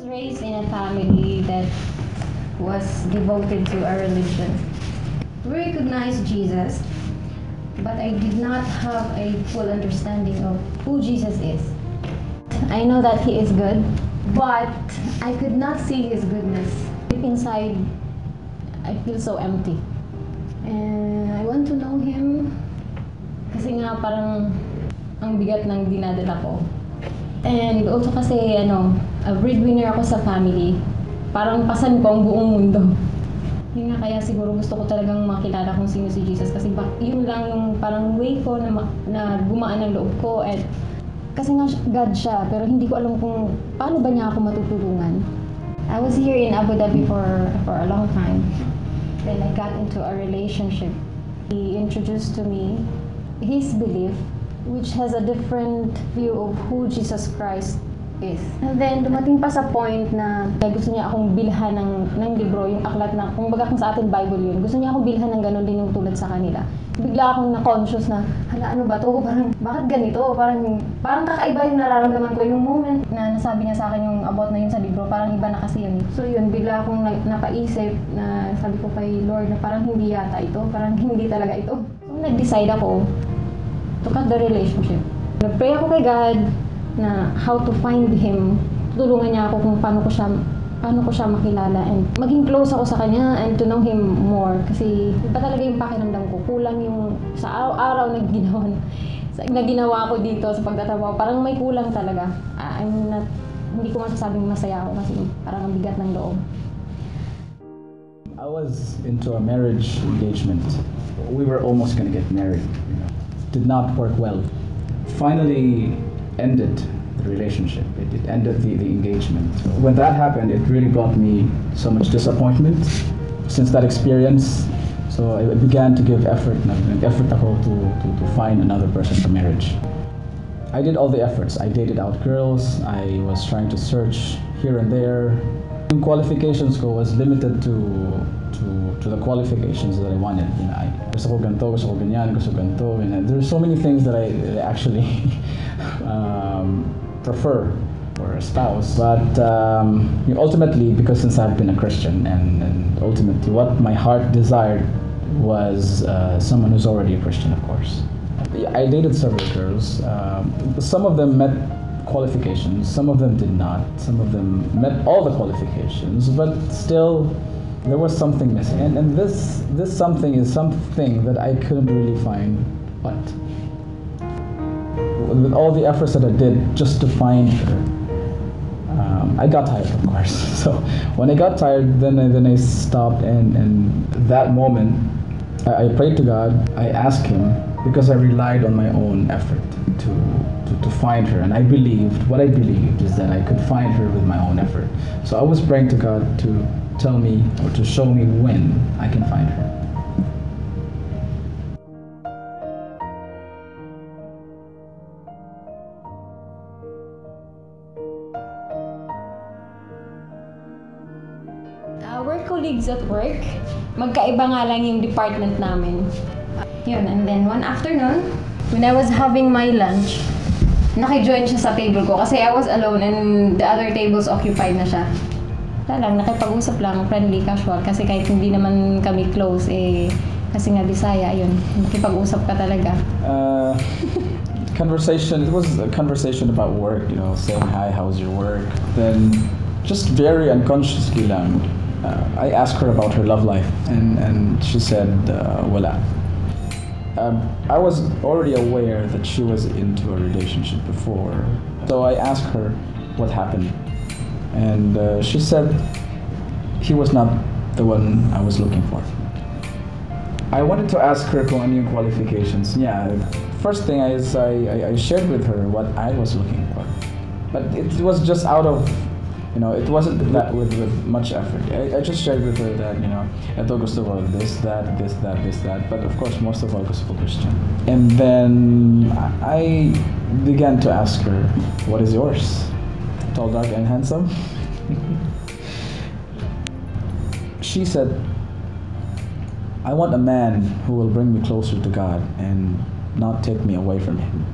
raised in a family that was devoted to a religion. We recognized Jesus, but I did not have a full understanding of who Jesus is. I know that He is good, but I could not see His goodness. Deep inside, I feel so empty. And I want to know Him kasi nga parang ang bigat ng dinadala ko. And also kasi a breadwinner ako sa family. Parang pasan ko ang buong mundo. Yun nga kaya siguro gusto ko talagang makilala kung sino si Jesus kasi yun lang yung parang way ko na gumaan ang loob ko. At kasi nga God siya, pero hindi ko alam kung paano ba niya ako matutulungan. I was here in Abu Dhabi for a long time. Then I got into a relationship. He introduced to me his belief, which has a different view of who Jesus Christ is. And then dumating pa sa point na gusto niya akong bilhan ng libro, yung aklat na, kung sa atin Bible yun, gusto niya akong bilhan ng ganun din yung tulad sa kanila. Bigla akong na-conscious na, ano ba to? Parang, bakit ganito? Parang kakaiba yung nararamdaman ko. Yung moment na nasabi niya sa akin yung about na yun sa libro, parang iba na kasi yun. So yun, bigla akong napaisip na sabi ko kay Lord na parang hindi yata ito, parang hindi talaga ito. So nag-decide ako to cut the relationship. Nag-pray ako kay God na how to find Him. Tulungan niya ako kung paano ko siya makilala and maging close ako sa Kanya and to know Him more. Kasi iba talaga yung pakiramdam ko. Kulang yung sa araw-araw na ginawa ko dito sa pagtatrabaho. Parang may kulang talaga. Hindi ko masasabing masaya ako kasi parang ang bigat ng loob. I was into a marriage engagement. We were almost going to get married. Did not work well. Finally ended the relationship. It ended the engagement. When that happened, it really brought me so much disappointment. Since that experience, so I began to give effort ako to find another person for marriage. I did all the efforts. I dated out girls. I was trying to search here and there. Yung qualifications ko was limited to the qualifications that I wanted. Gusto ko ganito, gusto ko ganyan, gusto ko ganito. There's so many things that I actually prefer for a spouse. But ultimately, because since I've been a Christian, and ultimately what my heart desired was someone who's already a Christian, of course. I dated several girls. Some of them met qualifications, some of them did not. Some of them met all the qualifications, but still there was something missing. And this something is something that I couldn't really find what. With all the efforts that I did just to find her, I got tired, of course. So when I got tired, then I stopped, and that moment I prayed to God. I asked Him, because I relied on my own effort to find her, and what I believed is that I could find her with my own effort. So I was praying to God to tell me or to show me when I can find her. We're colleagues at work. Magkaiba nga lang yung department namin. Yun, and then one afternoon, when I was having my lunch, naki-join siya sa table ko kasi I was alone and the other tables occupied na siya. Lang, nakipag-usap lang, friendly, casual, kasi kahit hindi naman kami close, kasi nga Bisaya, yun, nakipag-usap ka talaga. It was a conversation about work, saying hi, how's your work? Then, just very unconsciously lang, I asked her about her love life, and she said, wala. I was already aware that she was into a relationship before, so I asked her what happened. And she said he was not the one I was looking for. I wanted to ask her kung ano yung qualifications niya. First thing is I shared with her what I was looking for. But it was just out of, it wasn't that with much effort. I just shared with her that, eto gusto ko this, that. But of course, most of all, gusto ko Christian. And then I began to ask her, what is yours? Tall, dark, and handsome? She said, I want a man who will bring me closer to God and not take me away from Him.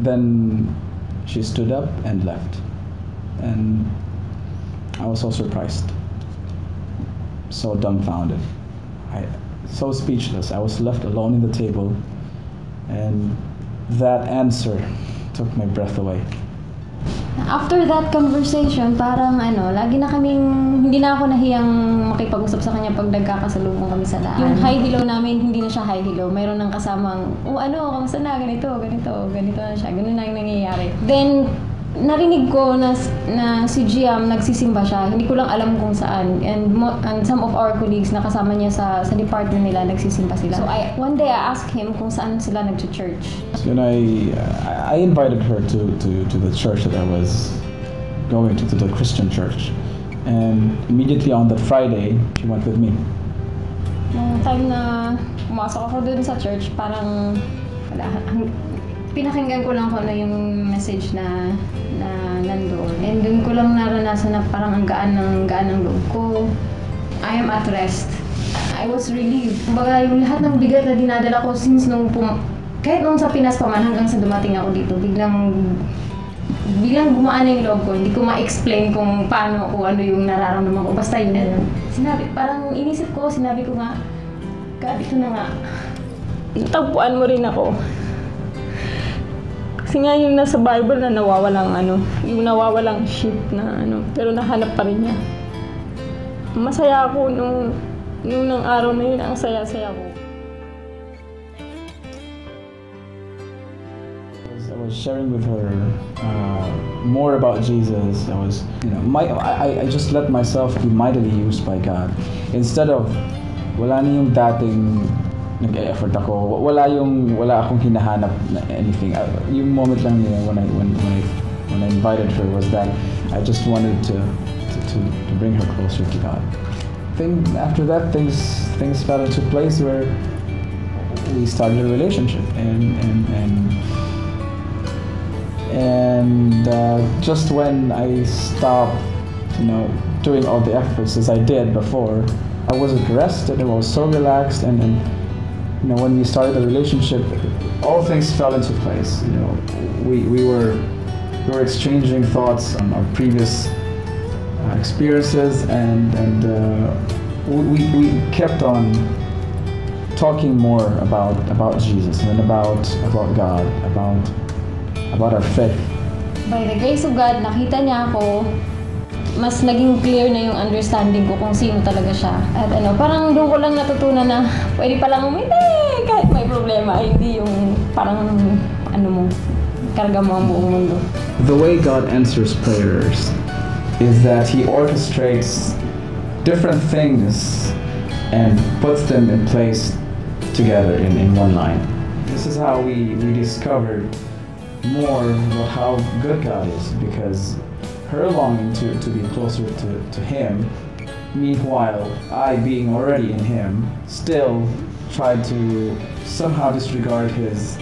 Then she stood up and left. And I was so surprised, so dumbfounded, so speechless. I was left alone in the table, and that answer took my breath away. After that conversation, parang lagi na kaming, hindi na ako nahiyang makipag-usap sa kanya pag nagkakasalubong kami sa daan. Yung hi-hello namin, hindi na siya hi-hello. Mayroon ng kasamang, kamusta na, ganito na siya. Ganun na yung nangyayari. Then, narinig ko na si Giam nagsisimba siya. Hindi ko lang alam kung saan. And some of our colleagues na kasama niya sa department nila, nagsisimba sila. So one day I asked him kung saan sila nag-church. So, I invited her to the church that I was going to the Christian church. And immediately on that Friday, she went with me. Nung time na pumasok ako dun sa church, parang pinakinggan ko lang kung ano yung message na nandoon. And dun ko lang naranasan na parang ang gaan ng loob ko. I am at rest. I was relieved. Kumbaga, yung lahat ng bigat na dinadala ko since kahit nung sa Pinas pa man hanggang sa dumating ako dito, biglang gumaan na yung loob ko. Hindi ko ma-explain kung paano o ano yung nararamdaman ko. Basta yun. Parang inisip ko, sinabi ko nga, God, ito na nga. Tagpuan mo rin ako. Kasi nga yung nasa Bible na yung nawawalang sheep na pero nahanap pa rin niya. Masaya ako nung araw na yun, ang saya-saya ko. I was sharing with her more about Jesus. I just let myself be mightily used by God. Instead of, wala na yung dating nag-e-effort ako. Wala akong hinahanap na anything. Yung moment lang niya when I invited her was that I just wanted to bring her closer to God. After that, things fell into place where we started a relationship, and just when I stopped, doing all the efforts as I did before, I was at rest and I was so relaxed and when we started the relationship, all things fell into place. We were exchanging thoughts on our previous experiences, and we kept on talking more about Jesus and about God, about our faith. By the grace of God, nakita niya ako. Mas naging clear na yung understanding ko kung sino talaga siya. At parang doon ko lang natutunan na pwede palang umintay kahit may problema. Hindi yung parang karga mo ang buong mundo. The way God answers prayers is that He orchestrates different things and puts them in place together in one line. This is how we discovered more about how good God is, because her longing to be closer to Him, meanwhile I, being already in Him, still tried to somehow disregard His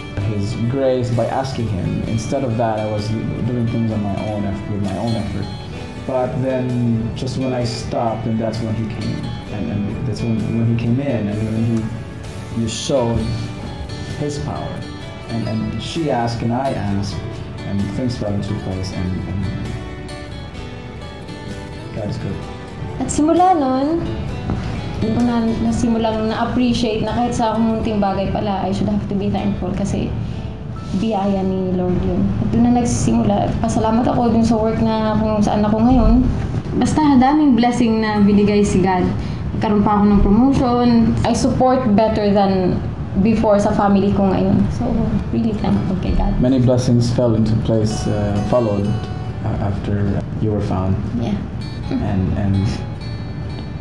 grace by asking Him. Instead of that, I was doing things on my own with my own effort. But then, just when I stopped, and that's when He came, and that's when He came in, and when He showed His power, and she asked and I asked, and things fell into place, and God is good. At simula nun, doon ko nasimulang na-appreciate na kahit sa munting bagay pala, I should have to be thankful kasi biyaya ni Lord yun. At doon na nagsisimula. Pasalamat ako dun sa work na kung saan ako ngayon. Basta daming blessing na binigay si God. Karoon pa ako ng promotion. I support better than before sa family ko ngayon. So, really thankful kay God. Many blessings fell into place, followed after you were found. Yeah. And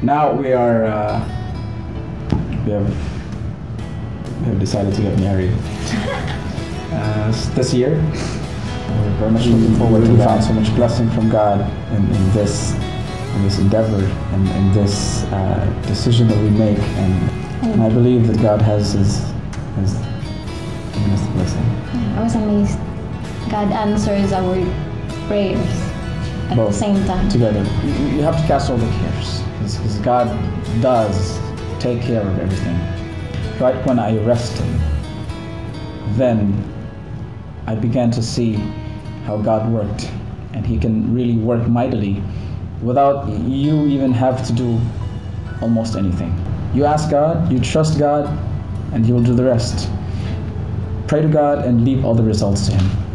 now we have decided to get married this year. We're very much looking forward to that. We found so much blessing from God in this endeavor and in this decision that we make, and I believe that God has given us the blessing. Yeah, I was amazed. God answers our prayers at both, the same time. Together. You have to cast all the cares, because God does take care of everything. Right when I rested, then I began to see how God worked and He can really work mightily without you even have to do almost anything. You ask God, you trust God, and He will do the rest. Pray to God and leave all the results to Him.